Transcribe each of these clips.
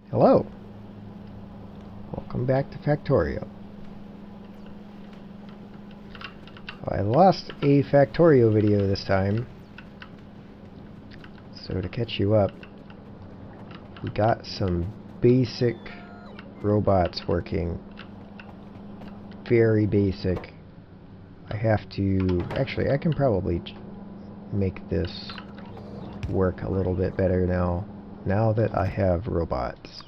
Hello. Welcome back to Factorio. I lost a Factorio video this time. So to catch you up, we got some basic robots working. Very basic. I have to... Actually, I can probably make this work a little bit better now that I have robots.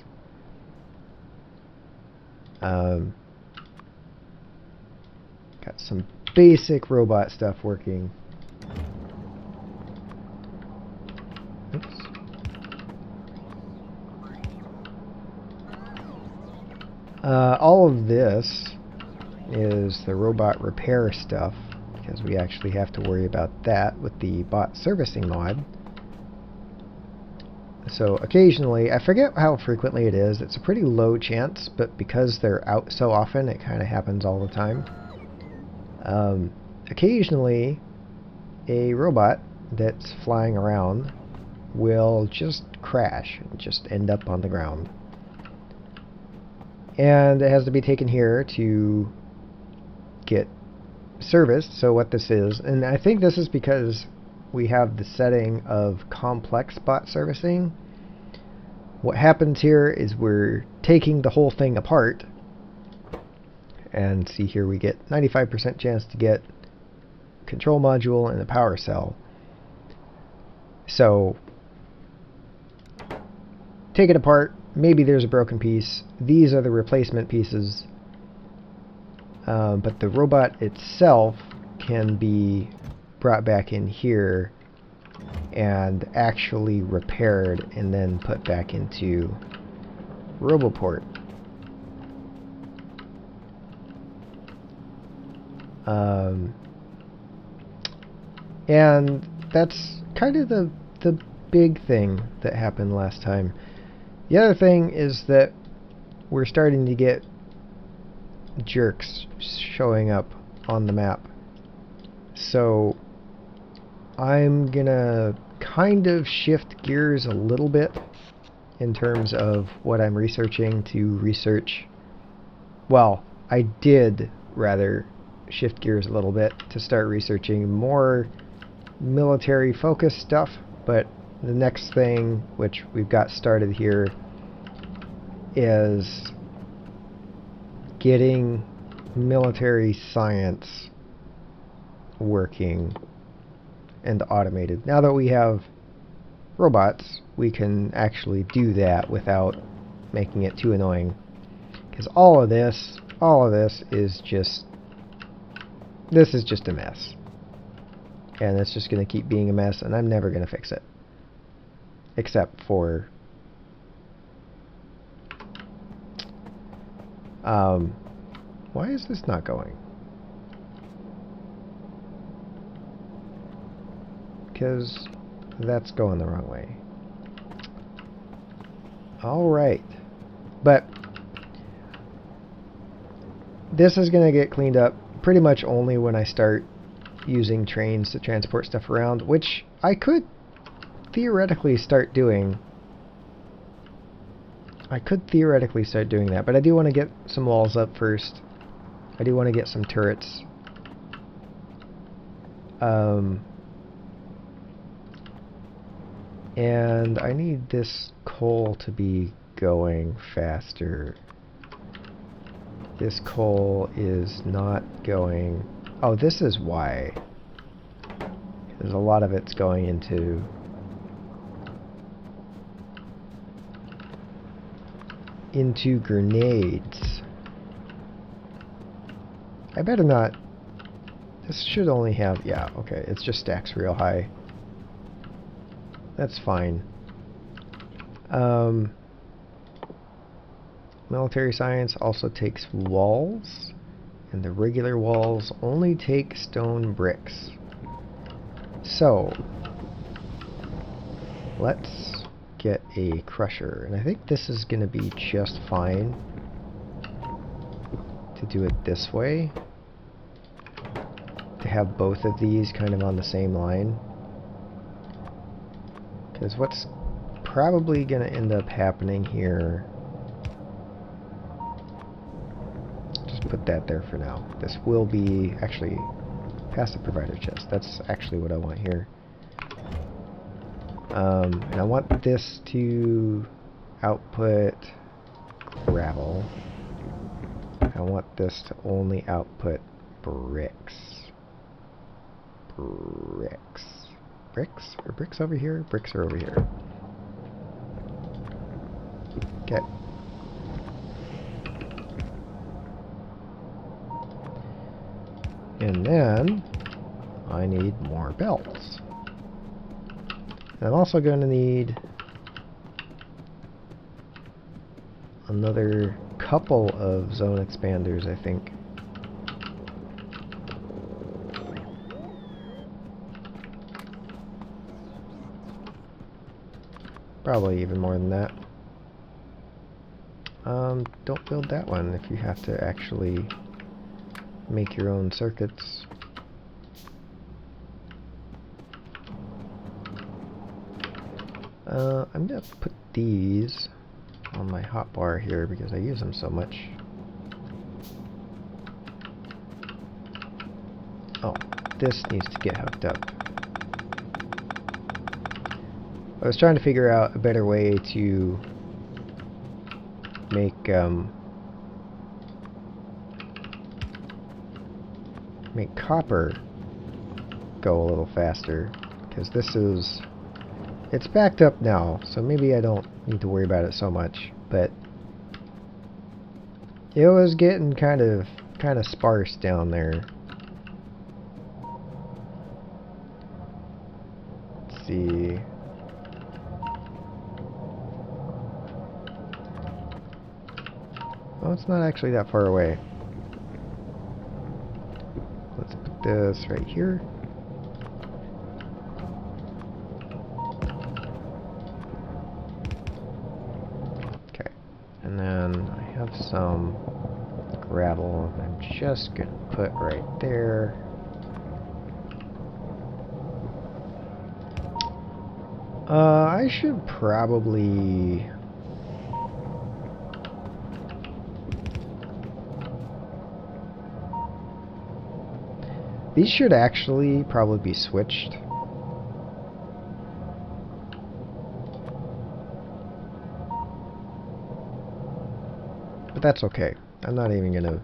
Got some basic robot stuff working. Oops. All of this is the robot repair stuff, because we actually have to worry about that with the bot servicing mod. So occasionally, I forget how frequently it is, it's a pretty low chance, but because they're out so often, it kind of happens all the time. Occasionally, a robot that's flying around will just crash and just end up on the ground. And it has to be taken here to get serviced. So what this is, and I think this is because we have the setting of complex bot servicing. What happens here is we're taking the whole thing apart, and see here we get 95% chance to get control module and a power cell. So take it apart, maybe there's a broken piece, these are the replacement pieces, but the robot itself can be brought back in here and actually repaired and then put back into Roboport. And that's kind of the big thing that happened last time. The other thing is that we're starting to get jerks showing up on the map. So I'm gonna kind of shift gears a little bit in terms of what I'm researching to research. Well, I did rather shift gears a little bit to start researching more military focused stuff, but the next thing which we've got started here is getting military science working and automated. Now that we have robots, we can actually do that without making it too annoying. Because all of this is just... This is just a mess. And it's just going to keep being a mess, and I'm never going to fix it. Except for... why is this not going? Because that's going the wrong way. Alright. But this is going to get cleaned up pretty much only when I start using trains to transport stuff around, which I could theoretically start doing. I could theoretically start doing that, but I do want to get some walls up first. I do want to get some turrets. And I need this coal to be going faster. This coal is not going... Oh, this is why. There's a lot of it's going into... grenades. I better not... This should only have... Yeah, okay, it just stacks real high. That's fine. Military science also takes walls, and the regular walls only take stone bricks. So, let's get a crusher, and I think this is going to be just fine to do it this way, to have both of these kind of on the same line. Because what's probably going to end up happening here. Just put that there for now. This will be actually past the provider chest. That's actually what I want here. And I want this to output gravel. I want this to only output bricks. Bricks. Bricks? Are bricks over here? Bricks are over here. Okay. And then I need more belts. And I'm also going to need another couple of zone expanders, I think. Probably even more than that. Don't build that one if you have to actually make your own circuits. I'm gonna put these on my hotbar here because I use them so much. Oh, this needs to get hooked up. I was trying to figure out a better way to make copper go a little faster, because this is, it's backed up now, so maybe I don't need to worry about it so much, but it was getting kind of sparse down there. Let's see. Oh, it's not actually that far away. Let's put this right here. Okay, and then I have some gravel I'm just gonna put right there. I should probably these should actually probably be switched. But that's okay. I'm not even gonna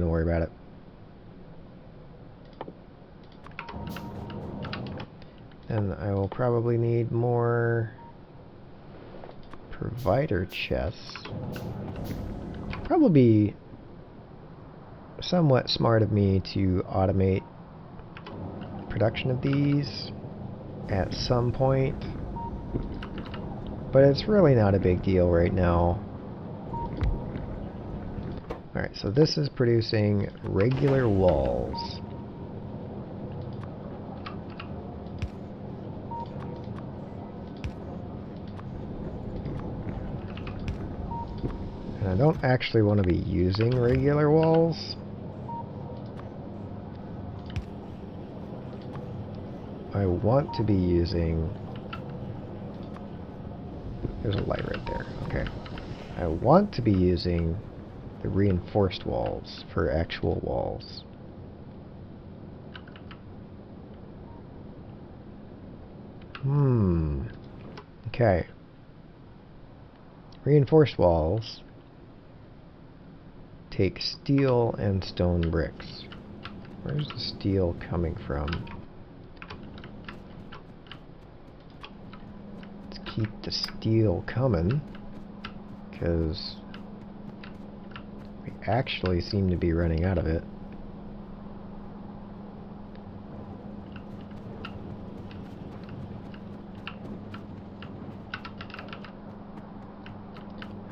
worry about it. And I will probably need more provider chests. Probably somewhat smart of me to automate production of these at some point, but it's really not a big deal right now. Alright, so this is producing regular walls. And I don't actually want to be using regular walls. I want to be using... There's a light right there. Okay. I want to be using the reinforced walls for actual walls. Okay. Reinforced walls take steel and stone bricks. Where's the steel coming from? Let's keep the steel coming, because we actually seem to be running out of it.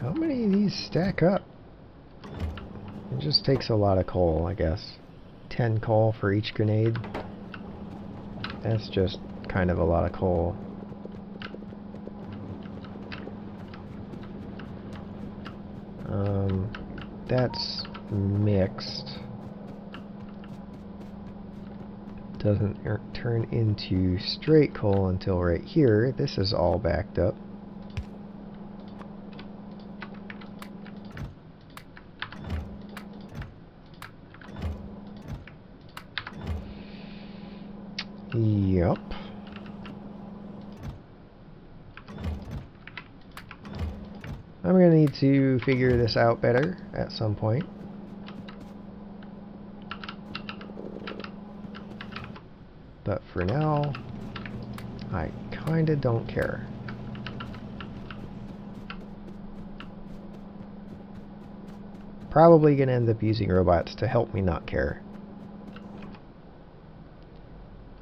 How many of these stack up? It just takes a lot of coal, I guess. 10 coal for each grenade. That's just kind of a lot of coal. That's mixed. doesn't turn into straight coal until right here. This is all backed up. Yep. I'm going to need to figure this out better at some point. But for now, I kinda don't care. Probably gonna end up using robots to help me not care.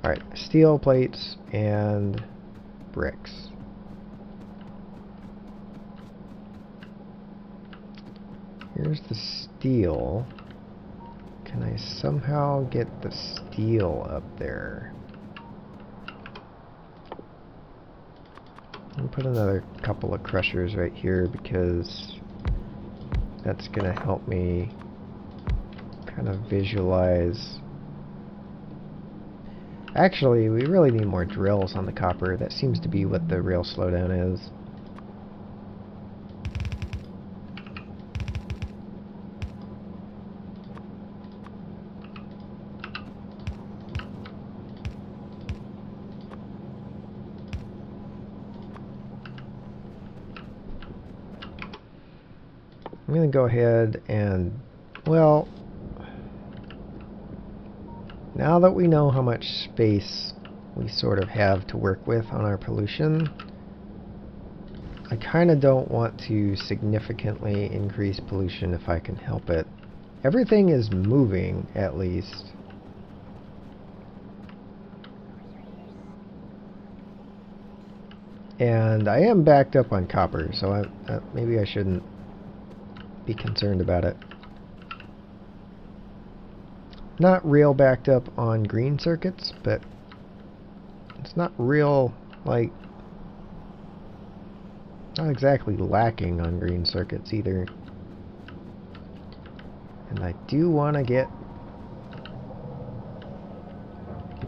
Alright, steel plates and bricks. Here's the steel. Can I somehow get the steel up there? I'll put another couple of crushers right here because that's gonna help me kind of visualize. Actually, we really need more drills on the copper. That seems to be what the real slowdown is. I'm going to go ahead and, well, now that we know how much space we sort of have to work with on our pollution, I kind of don't want to significantly increase pollution if I can help it. Everything is moving, at least. And I am backed up on copper, so maybe I shouldn't be concerned about it. Not real backed up on green circuits, but it's not real, like, not exactly lacking on green circuits either. And I do want to get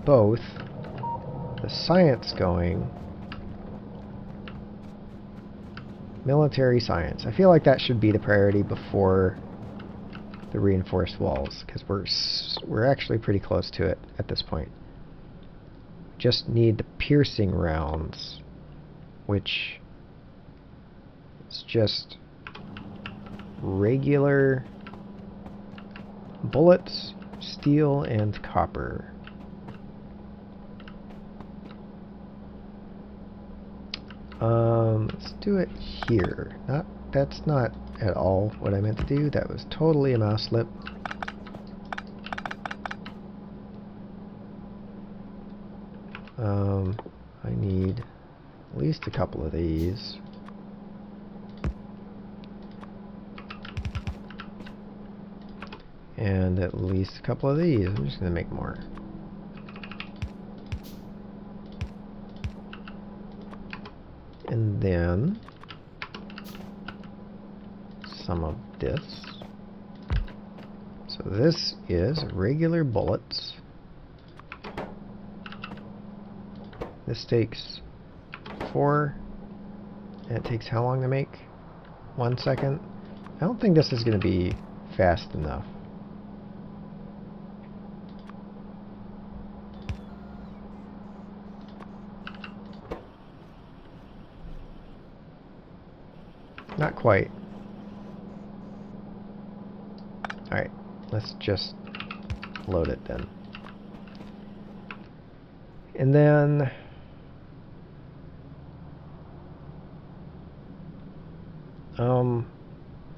both the science going. Military science. I feel like that should be the priority before the reinforced walls, because we're actually pretty close to it at this point. Just need the piercing rounds, which is just regular bullets, steel, and copper. Let's do it here. That's not at all what I meant to do. That was totally a mouse slip. I need at least a couple of these. And at least a couple of these. I'm just going to make more. And then some of this. So this is regular bullets. This takes 4. And it takes how long to make? 1 second? I don't think this is going to be fast enough. Not quite. Alright, let's just load it then. And then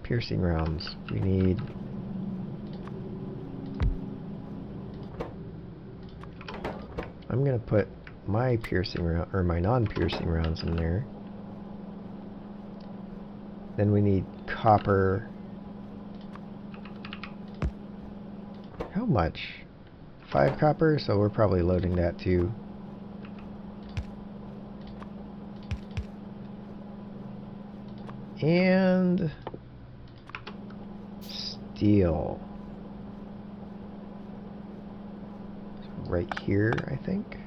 piercing rounds. We need I'm gonna put my piercing round or my non-piercing rounds in there. Then we need copper. How much? 5 copper, so we're probably loading that too. And steel. right here, I think.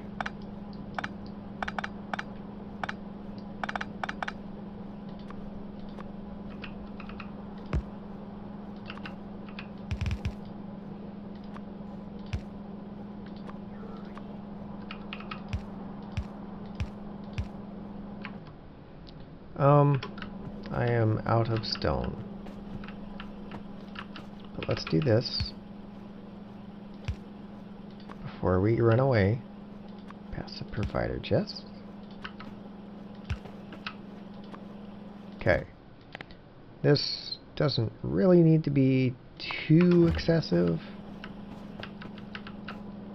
I am out of stone. But let's do this before we run away. Pass the provider chest. Okay. This doesn't really need to be too excessive.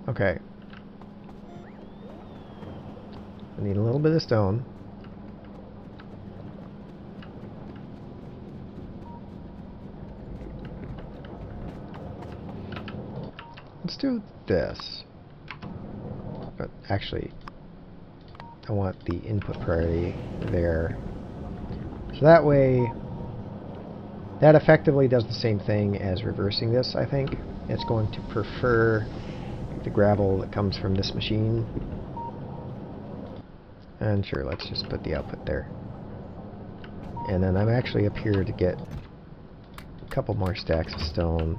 Okay. I need a little bit of stone. Let's do this. But actually, I want the input priority there. So that way, that effectively does the same thing as reversing this, I think. It's going to prefer the gravel that comes from this machine. And sure, let's just put the output there. And then I'm actually up here to get a couple more stacks of stone,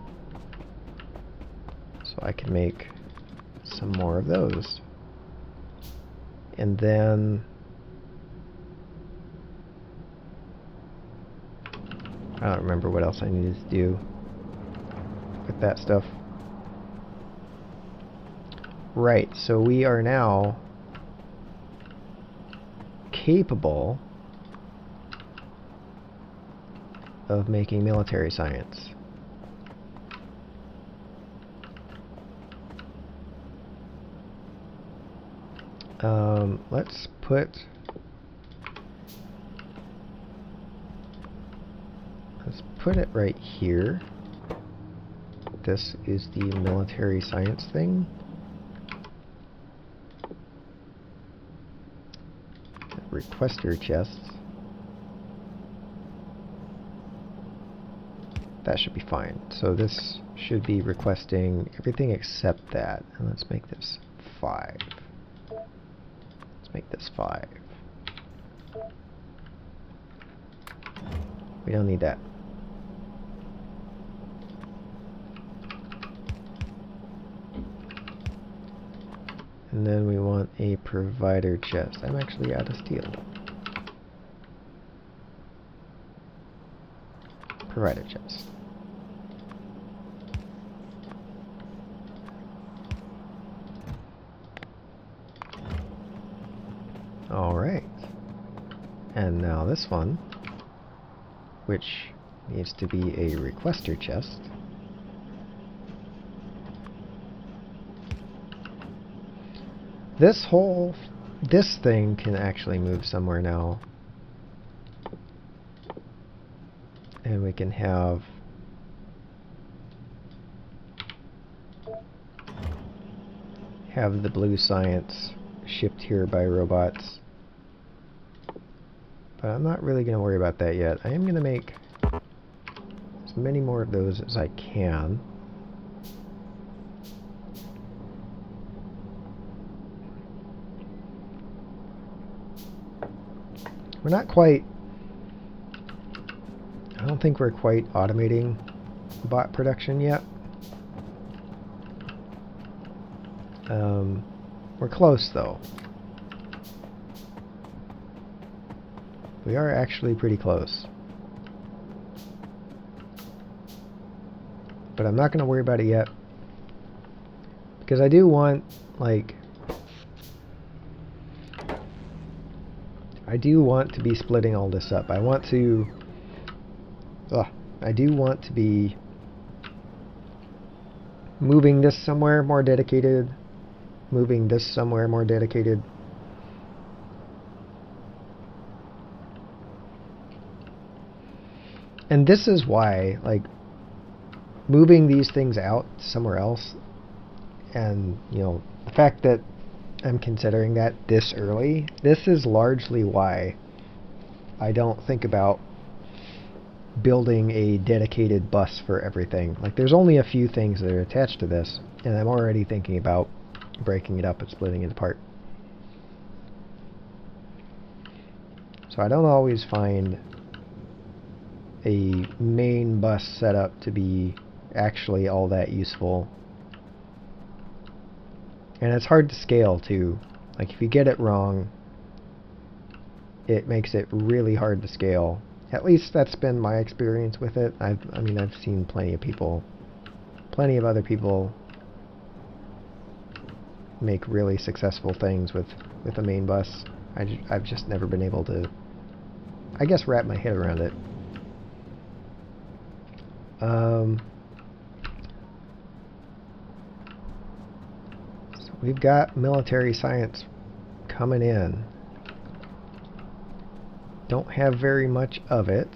so I can make some more of those. And then I don't remember what else I needed to do with that stuff. Right, so we are now capable of making military science. Let's put it right here. This is the military science thing. Requester chests. That should be fine. So this should be requesting everything except that. And let's make this 5. Let's make this 5. We don't need that. And then we want a provider chest. I'm actually out of steel. Provider chest. Alright. And now this one, which needs to be a requester chest. This thing can actually move somewhere now. And we can have the blue science shipped here by robots. But I'm not really going to worry about that yet. I am going to make as many more of those as I can. We're not quite... I don't think we're quite automating bot production yet. We're close, though. We are actually pretty close. But I'm not going to worry about it yet. Because I do want, like... I do want to be splitting all this up. I want to... I do want to be moving this somewhere more dedicated, moving this somewhere more dedicated. And this is why, like, moving these things out somewhere else, and, you know, the fact that I'm considering that this early, this is largely why I don't think about building a dedicated bus for everything. Like, there's only a few things that are attached to this, and I'm already thinking about breaking it up and splitting it apart. So I don't always find a main bus setup to be actually all that useful. And it's hard to scale too. Like if you get it wrong, it makes it really hard to scale. At least that's been my experience with it. I mean, I've seen plenty of other people make really successful things with a main bus. I've just never been able to, I guess, wrap my head around it. So we've got military science coming in. Don't have very much of it.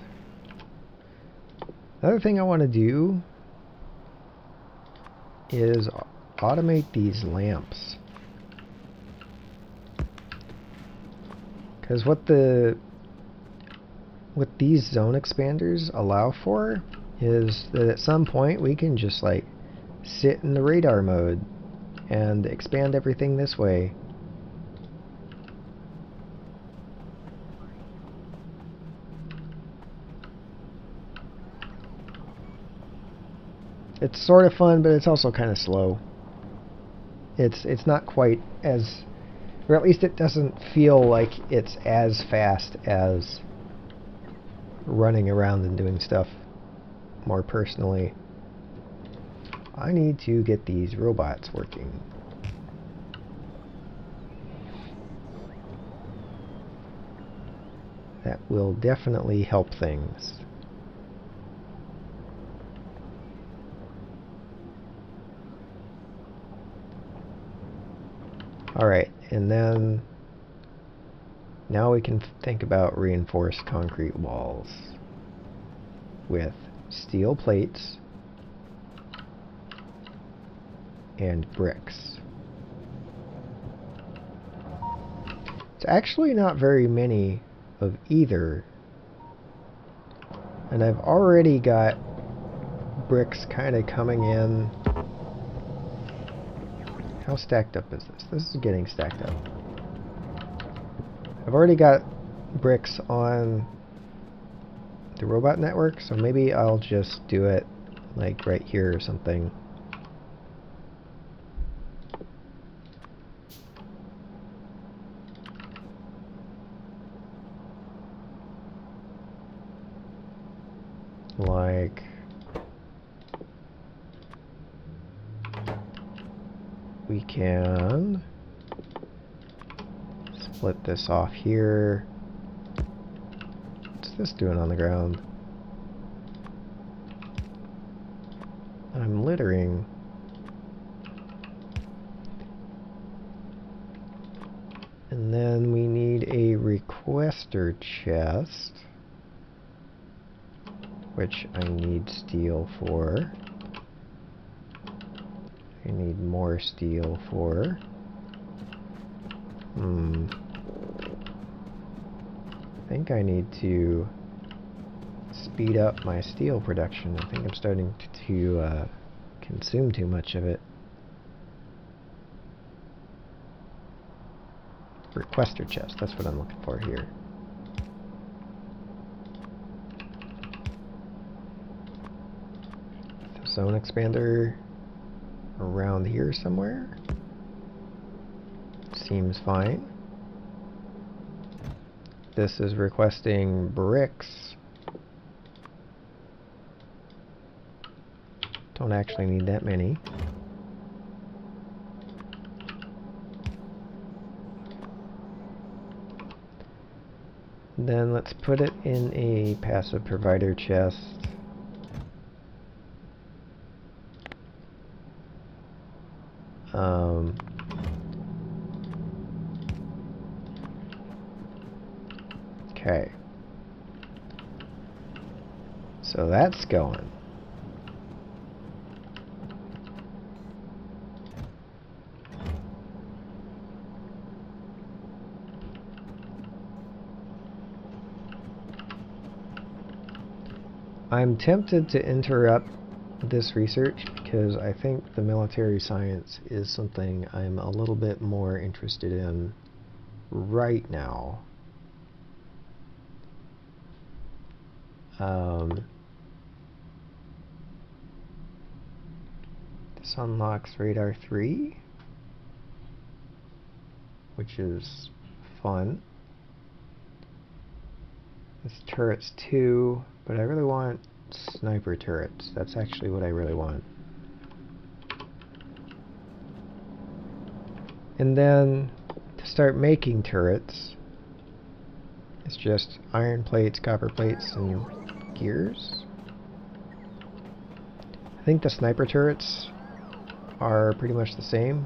Another thing I want to do is automate these lamps. Because what these zone expanders allow for is that at some point we can just like sit in the radar mode and expand everything this way. It's sort of fun, but it's also kind of slow. It's not quite as, or at least it doesn't feel like it's as fast as running around and doing stuff more personally. I need to get these robots working. That will definitely help things. Alright, and then now we can think about reinforced concrete walls with steel plates and bricks. It's actually not very many of either, and I've already got bricks kind of coming in. How stacked up is this? This is getting stacked up. I've already got bricks on the robot network, so maybe I'll just do it like right here or something. Like we can split this off here. What's this doing on the ground? I'm littering. And then we need a requester chest, which I need steel for. I need more steel for. I think I need to speed up my steel production. I think I'm starting to consume too much of it. Requester chest, that's what I'm looking for here. The zone expander around here somewhere. Seems fine. This is requesting bricks. Don't actually need that many. Then let's put it in a passive provider chest. Okay. So that's going. I'm tempted to interrupt this research because I think the military science is something I'm a little bit more interested in right now. This unlocks Radar 3, which is fun. This turret's 2, but I really want sniper turrets. That's actually what I really want. And then to start making turrets, it's just iron plates, copper plates, and gears. I think the sniper turrets are pretty much the same.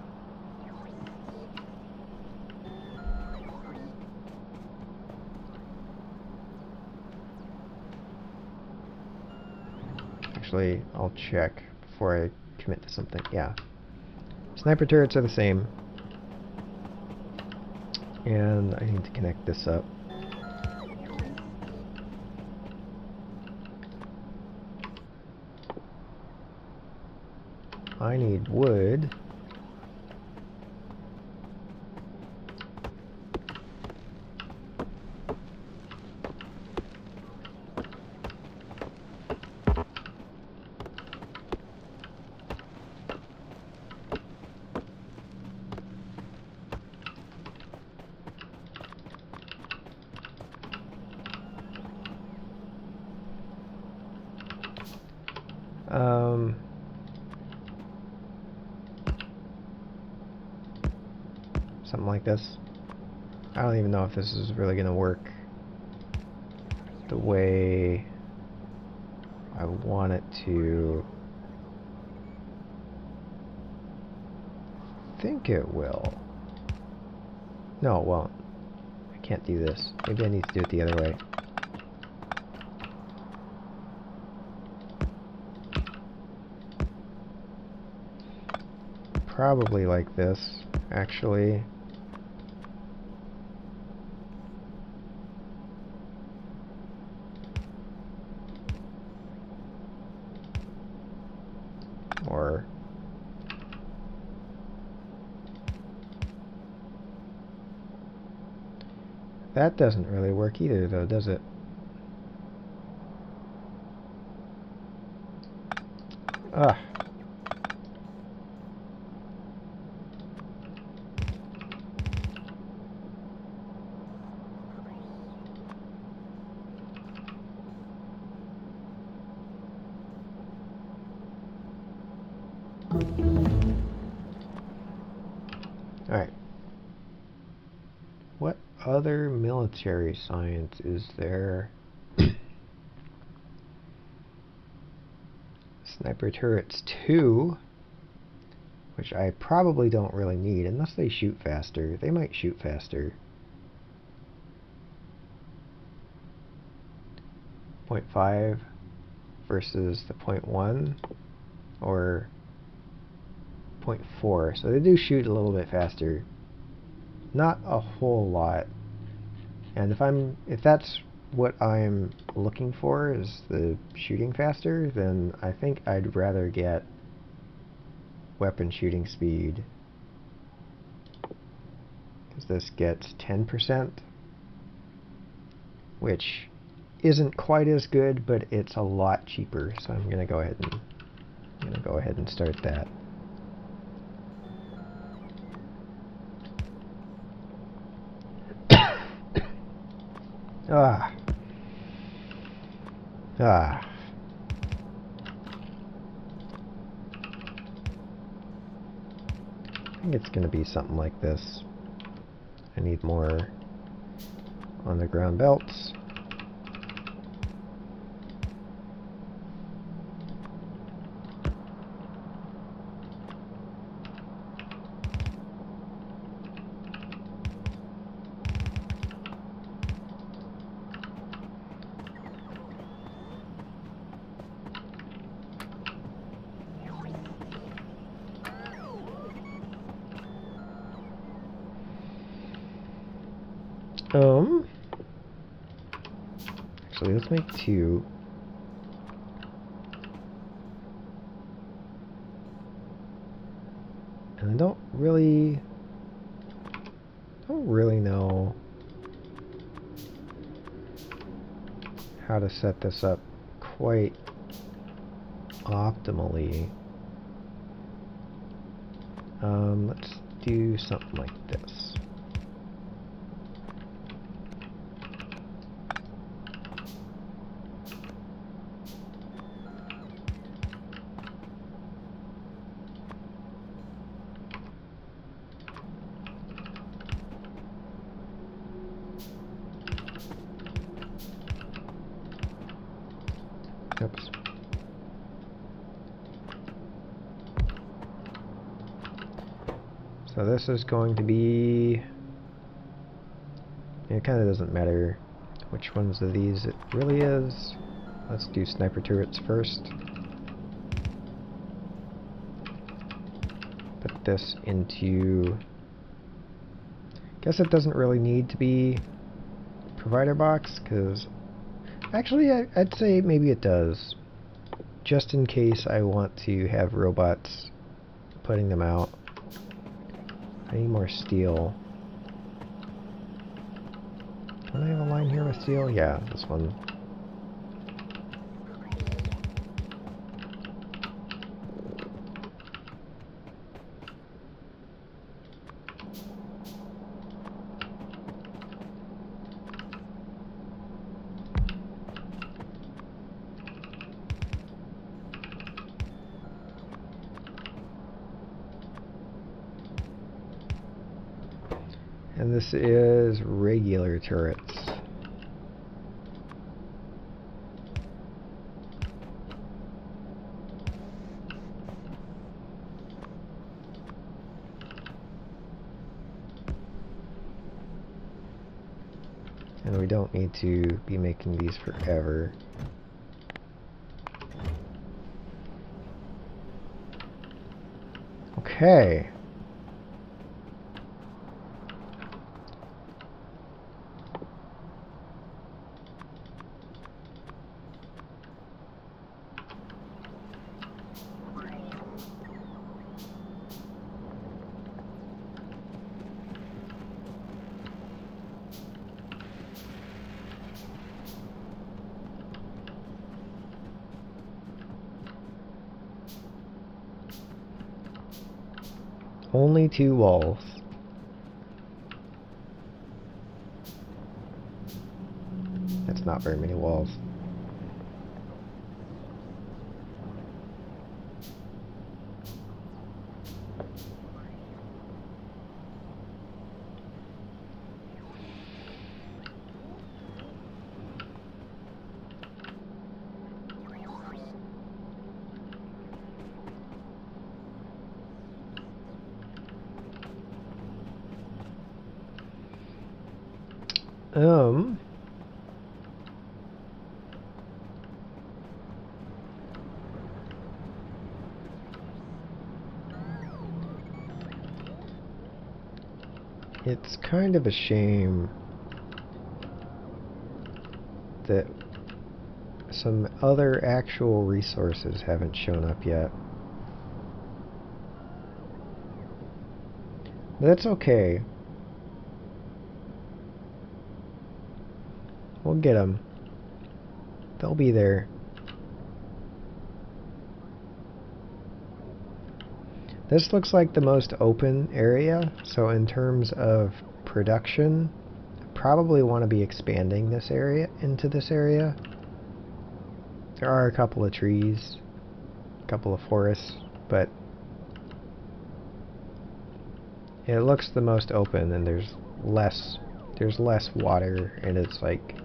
Actually, I'll check before I commit to something. Yeah. Sniper turrets are the same. And I need to connect this up. I need wood. Something like this. I don't even know if this is really gonna work the way I want it to. I think it will. No, it won't. I can't do this. Maybe I need to do it the other way. Probably like this, actually. Or that doesn't really work either, though, does it? Ah. Alright. What other military science is there? Sniper turrets 2, which I probably don't really need unless they shoot faster. They might shoot faster. 0.5 versus the 0.1 or 0.4, so they do shoot a little bit faster. Not a whole lot. And if that's what I'm looking for, is the shooting faster, then I think I'd rather get weapon shooting speed, because this gets 10%, which isn't quite as good, but it's a lot cheaper. So I'm gonna go ahead and start that. Ah. I think it's going to be something like this. I need more on the ground belts. Actually, let's make 2. And I don't really know how to set this up quite optimally. Let's do something like this. Oops. So this is going to be... It kind of doesn't matter which ones of these it really is. Let's do sniper turrets first. Put this into... Guess it doesn't really need to be provider box, because... Actually, I'd say maybe it does. Just in case I want to have robots putting them out. I need more steel. Don't I have a line here with steel? Yeah, this one. And this is regular turrets. And we don't need to be making these forever. Okay. Only 2 walls. That's not very many walls. It's kind of a shame that some other actual resources haven't shown up yet. But that's okay. We'll get them. They'll be there. This looks like the most open area, so in terms of production, I probably want to be expanding this area into this area. There are a couple of trees, a couple of forests, but it looks the most open, and there's less water, and it's like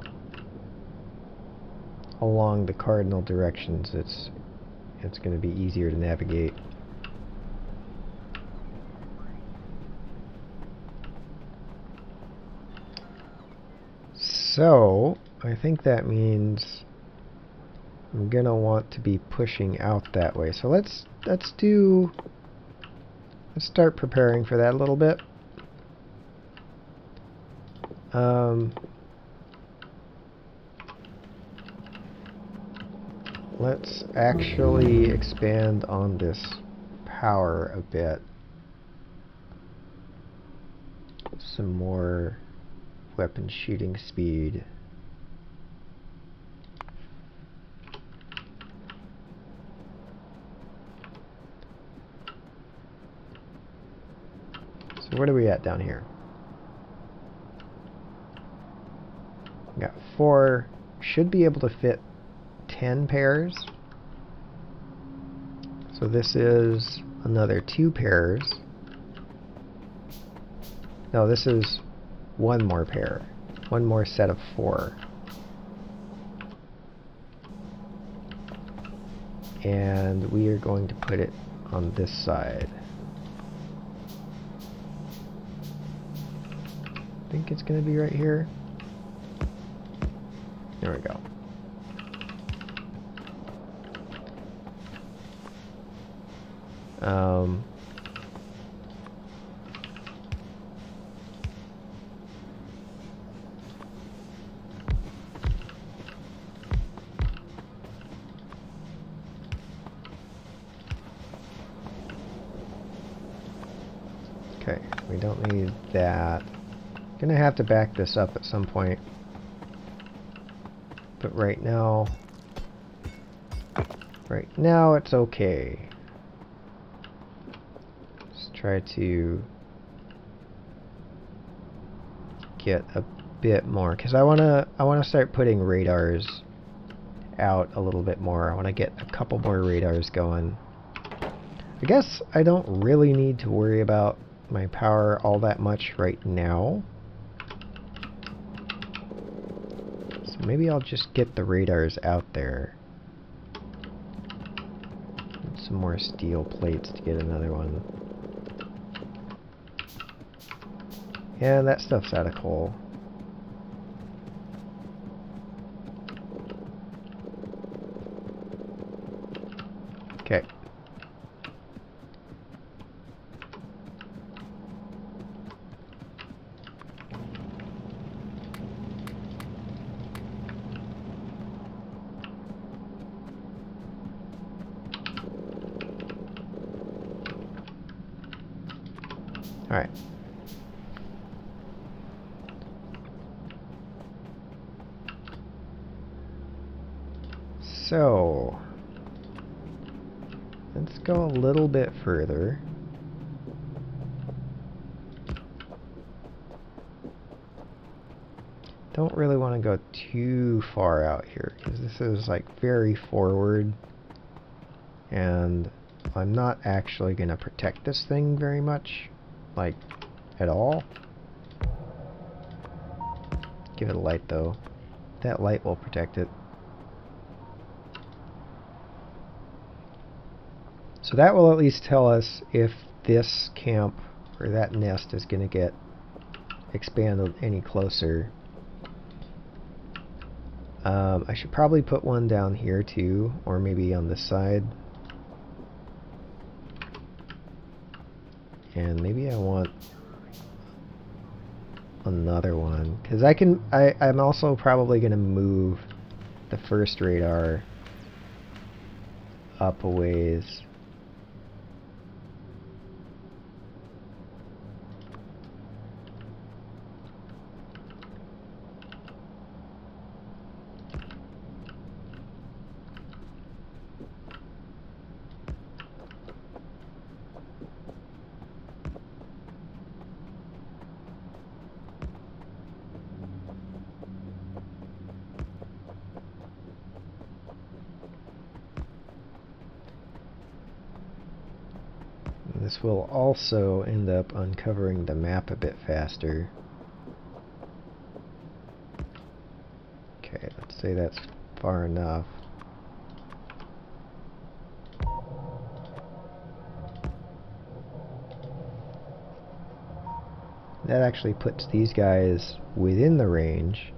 along the cardinal directions. It's going to be easier to navigate. So, I think that means I'm gonna want to be pushing out that way. So let's start preparing for that a little bit. Let's actually expand on this power a bit. some more weapon shooting speed. So what are we at down here? We got 4. Should be able to fit 10 pairs. So this is another 2 pairs. No, this is 1 more pair. 1 more set of 4. And we are going to put it on this side. I think it's going to be right here. There we go. Okay, we don't need that. Gonna have to back this up at some point. But right now it's okay. Let's try to get a bit more, because I wanna start putting radars out a little bit more. I wanna get a couple more radars going. I guess I don't really need to worry about my power all that much right now. So maybe I'll just get the radars out there. Some more steel plates to get another one. Yeah, that stuff's out of coal. Okay. All right. So, let's go a little bit further. Don't really want to go too far out here, because this is like very forward, and I'm not actually going to protect this thing very much, like at all. Give it a light though. That light will protect it. So that will at least tell us if this camp or that nest is going to get expanded any closer. I should probably put one down here too, or maybe on this side. And maybe I want another one, because I'm also probably going to move the first radar up a ways. This will also end up uncovering the map a bit faster. Okay, let's say that's far enough. That actually puts these guys within the range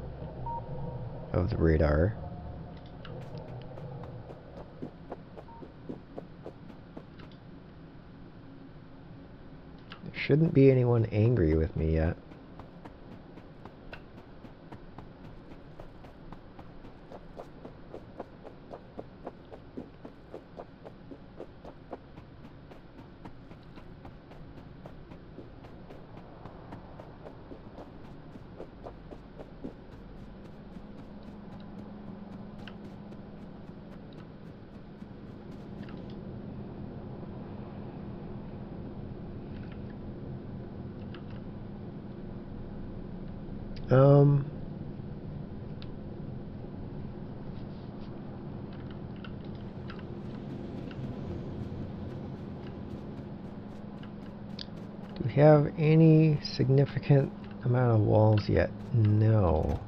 of the radar. Shouldn't be anyone angry with me yet. Um... Do we have any significant amount of walls yet? No.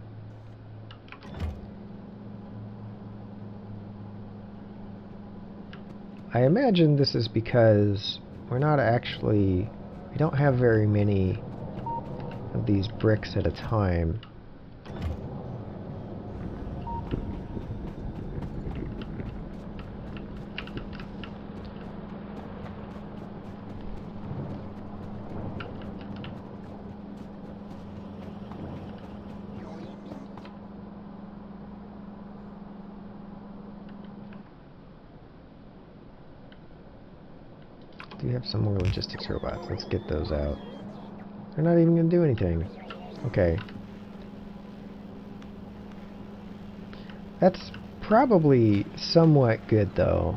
I imagine this is because we don't have very many of these bricks at a time. Do you have some more logistics robots? Let's get those out. They're not even going to do anything. Okay. That's probably somewhat good, though.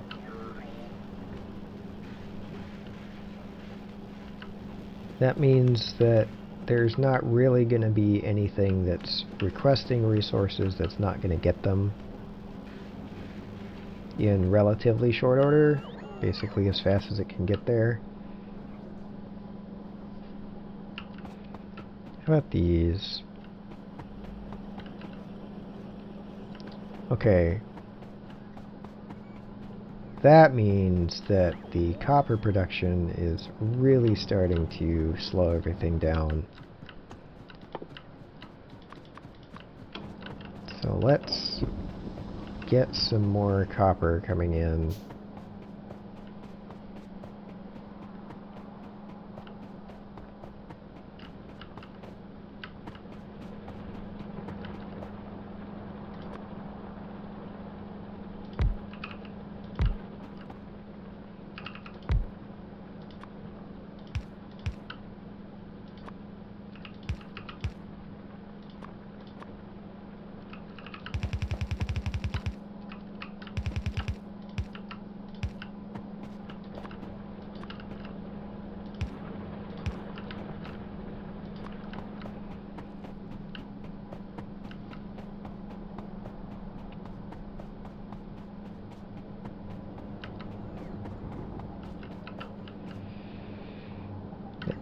That means that there's not really going to be anything that's requesting resources that's not going to get them in relatively short order. Basically as fast as it can get there. How about these? Okay. That means that the copper production is really starting to slow everything down. So let's get some more copper coming in.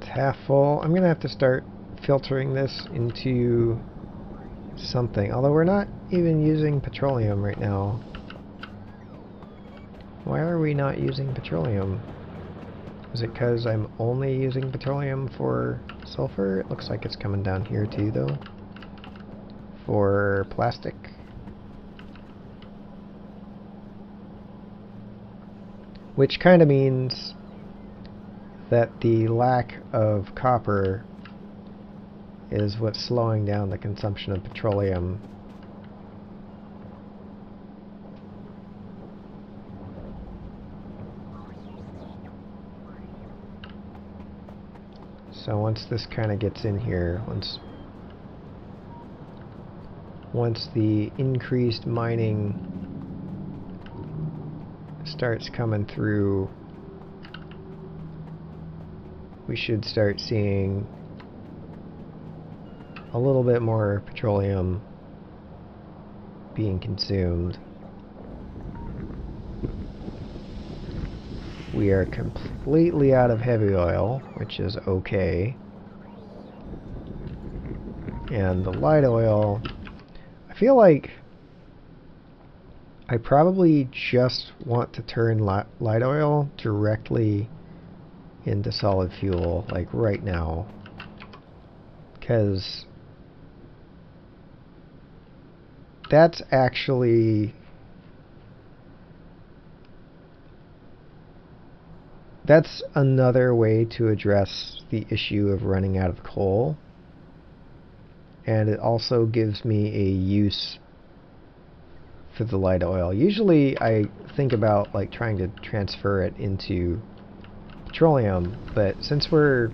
Half full. I'm gonna have to start filtering this into something, although we're not even using petroleum right now. Why are we not using petroleum? Is it because I'm only using petroleum for sulfur? It looks like it's coming down here too, though. For plastic. Which kind of means that the lack of copper is what's slowing down the consumption of petroleum. So once this kind of gets in here, once the increased mining starts coming through, we should start seeing a little bit more petroleum being consumed. We are completely out of heavy oil, which is okay. And the light oil, I feel like I probably just want to turn light oil directly into solid fuel, like right now, because that's another way to address the issue of running out of coal, and it also gives me a use for the light oil. Usually I think about like trying to transfer it into petroleum, but since we're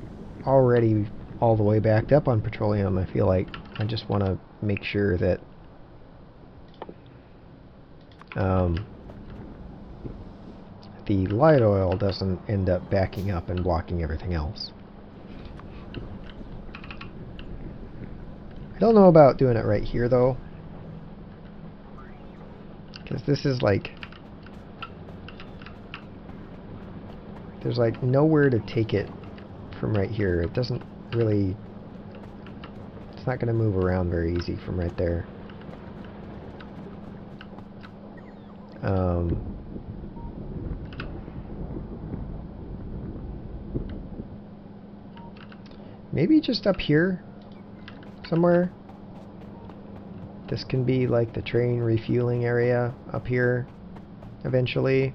already all the way backed up on petroleum, I feel like I just want to make sure that the light oil doesn't end up backing up and blocking everything else. I Don't know about doing it right here though, because this is like, there's like nowhere to take it from right here. It doesn't really, it's not going to move around very easy from right there. Maybe just up here somewhere. This can be like the train refueling area up here eventually.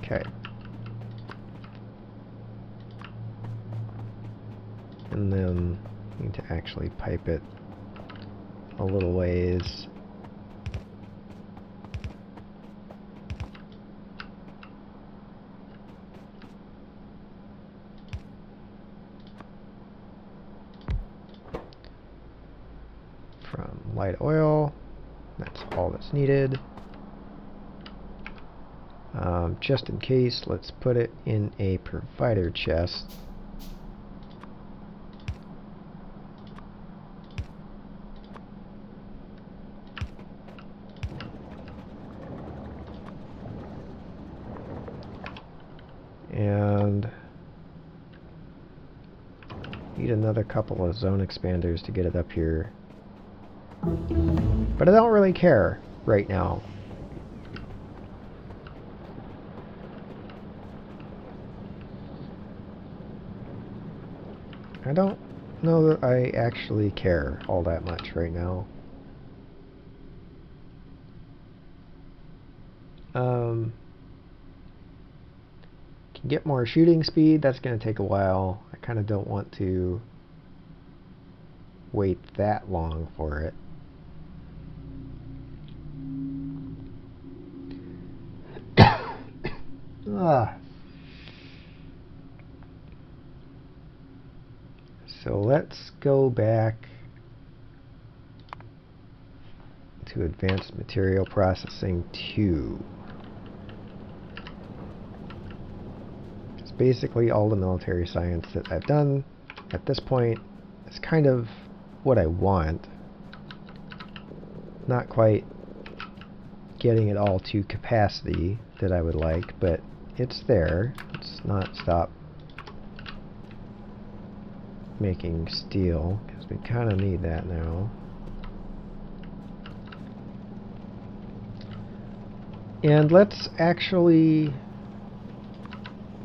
Okay. And then we need to actually pipe it a little ways. From light oil, that's all that's needed. Just in case, let's put it in a provider chest. And need another couple of zone expanders to get it up here. But I don't really care right now. I don't know that I actually care all that much right now. Can get more shooting speed. That's going to take a while. I kind of don't want to wait that long for it. So let's go back to Advanced Material Processing 2. It's basically all the military science that I've done at this point. It's kind of what I want. Not quite getting it all to capacity that I would like, but it's there. It's not stop making steel, because we kind of need that now. And let's actually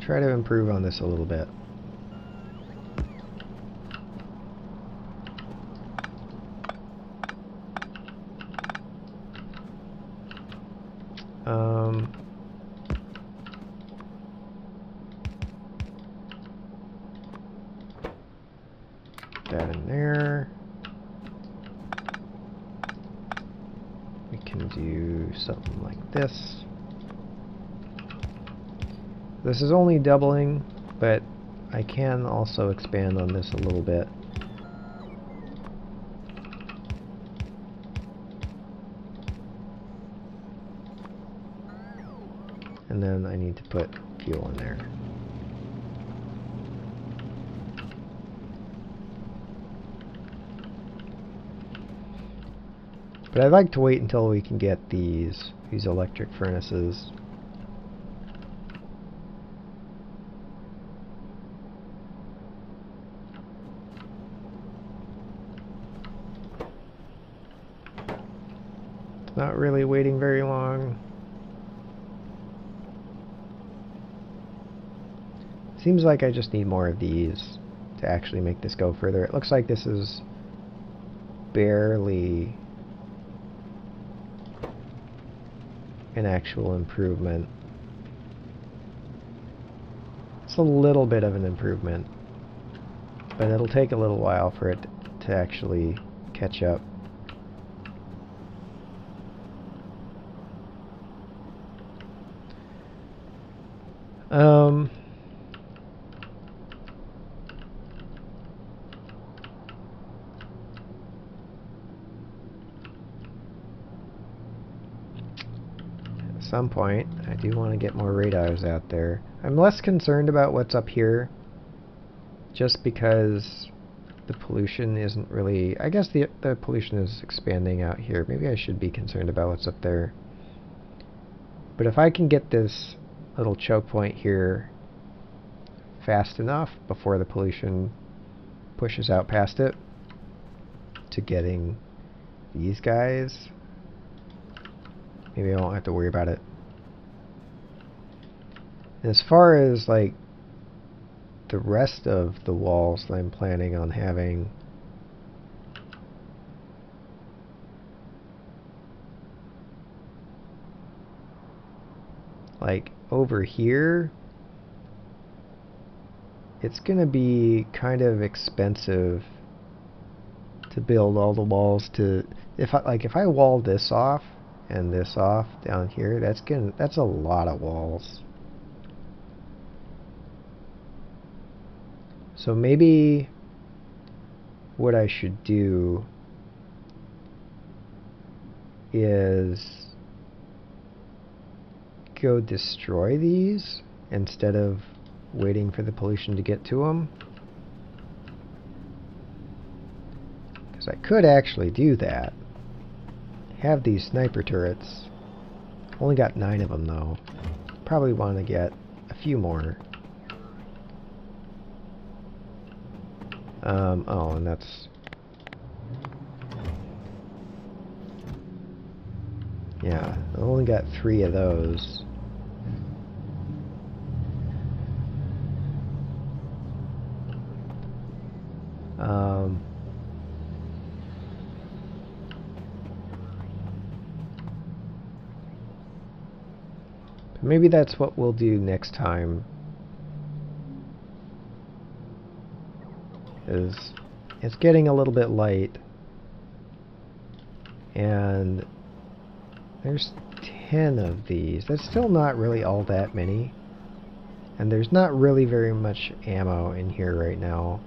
try to improve on this a little bit. That in there. We can do something like this. This is only doubling, but I can also expand on this a little bit. And then I need to put fuel in there. But I'd like to wait until we can get these electric furnaces. It's not really waiting very long. Seems like I just need more of these to actually make this go further. It looks like this is barely an actual improvement. It's a little bit of an improvement, but it'll take a little while for it to actually catch up. some point. I do want to get more radars out there. I'm less concerned about what's up here, just because the pollution isn't really... I guess the pollution is expanding out here. Maybe I should be concerned about what's up there. But if I can get this little choke point here fast enough before the pollution pushes out past it to getting these guys, maybe I won't have to worry about it. And as far as like the rest of the walls that I'm planning on having, like over here, it's gonna be kind of expensive to build all the walls to... If I wall this off and this off down here, that's a lot of walls. So maybe what I should do is go destroy these instead of waiting for the pollution to get to them. Because I could actually do that. Have these sniper turrets. Only got 9 of them though. Probably want to get a few more. Oh, and that's... Yeah, I only got 3 of those. Maybe that's what we'll do next time. It's getting a little bit light, and there's 10 of these. That's still not really all that many, and there's not really very much ammo in here right now,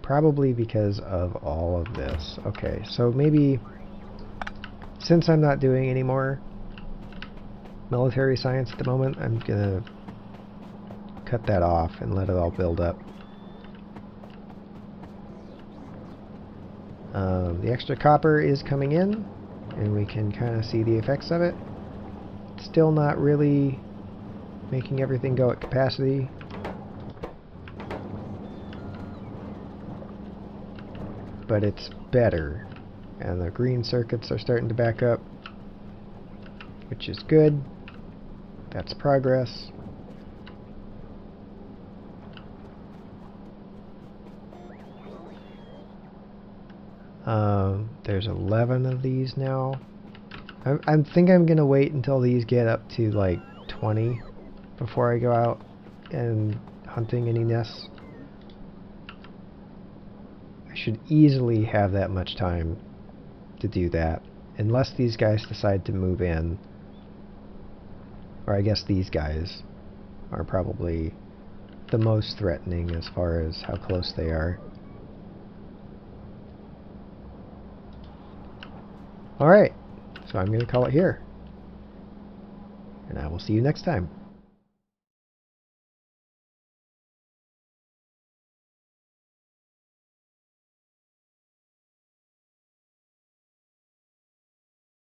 probably because of all of this. Okay, so maybe since I'm not doing any more military science at the moment, I'm gonna cut that off and let it all build up. The extra copper is coming in, and we can kind of see the effects of it. Still not really making everything go at capacity. But it's better. And the green circuits are starting to back up, which is good. That's progress. There's 11 of these now. I think I'm gonna wait until these get up to like 20 before I go out and hunting any nests. I should easily have that much time to do that, unless these guys decide to move in. Or I guess these guys are probably the most threatening as far as how close they are. Alright, so I'm going to call it here. And I will see you next time.